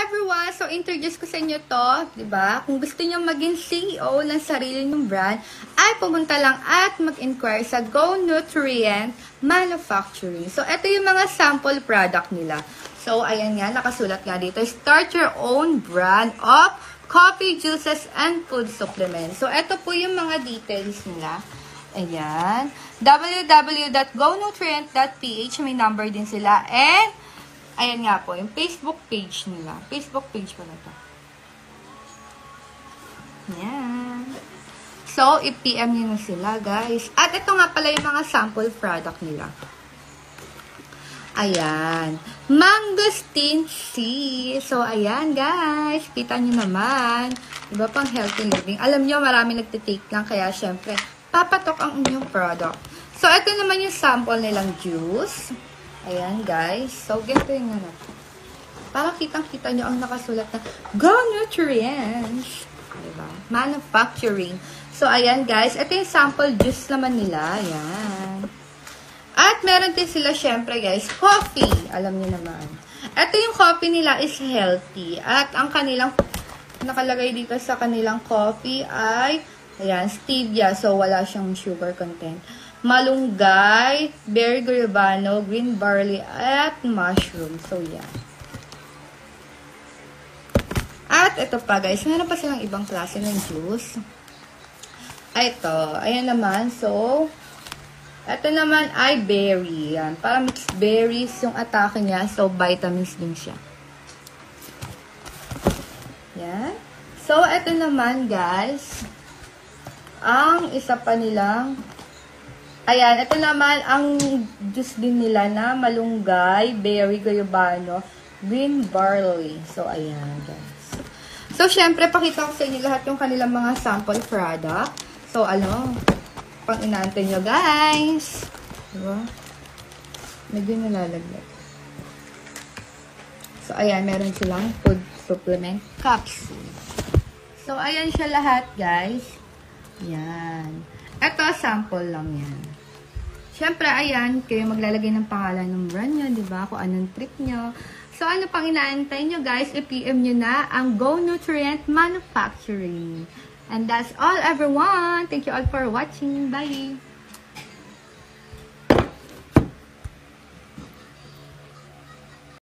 everyone! So, introduce ko sa inyo to, diba? Kung gusto nyo maging CEO ng sarili nyong brand, ay pumunta lang at mag-inquire sa Go Nutrient Manufacturing. So, ito yung mga sample product nila. So, ayan nga, nakasulat nga dito, start your own brand of coffee, juices, and food supplements. So, ito po yung mga details nila. Ayan. www.gonutrient.ph, may number din sila. And, ayan nga po, yung Facebook page nila. Facebook page pa na to. Ayan. So, i-PM nyo na sila, guys. At ito nga pala yung mga sample product nila. Ayan. Mangosteen C. So, ayan, guys. Kita nyo naman. Iba pang healthy living. Alam nyo, marami nagtitake lang. Kaya, syempre, papatok ang inyong product. So, ito naman yung sample nilang juice. Ayan, guys. So, ganito yung ano. Para kitang-kita nyo ang nakasulat na Go Nutrients. Diba? Manufacturing. So, ayan, guys. Ito yung sample juice naman nila. Ayan. At meron din sila, syempre, guys, coffee. Alam niyo naman. Ito yung coffee nila is healthy. At ang kanilang, nakalagay dito sa kanilang coffee ay, ayan, stevia. So, wala siyang sugar content. Malunggay, berry guayabano, green barley, at mushroom. So, yan. At ito pa, guys. Meron pa silang ibang klase ng juice. Ito. Ayan naman. So, ito naman ay berry. Yan. Para mixed berries yung atake niya. So, vitamins din siya. Yan. So, ito naman, guys. Ang isa pa nilang, ayan, ito naman ang juice din nila na malunggay, berry guayabano, green barley. So, ayan, guys. So, syempre, pakita ko sa inyo lahat yung kanilang mga sample product. So, ano, pang inaantay nyo, guys. Diba? Medyo nalalaglag. So, ayan, meron silang food supplement capsule. So, ayan siya lahat, guys. Yan. Ito, sample lang yan. Siyempre, ayan, kayo maglalagay ng pangalan ng brand nyo, diba? Kung anong trip nyo. So, ano pang inaantay nyo, guys? I-PM nyo na ang Go Nutrient Manufacturing. And that's all, everyone. Thank you all for watching. Bye!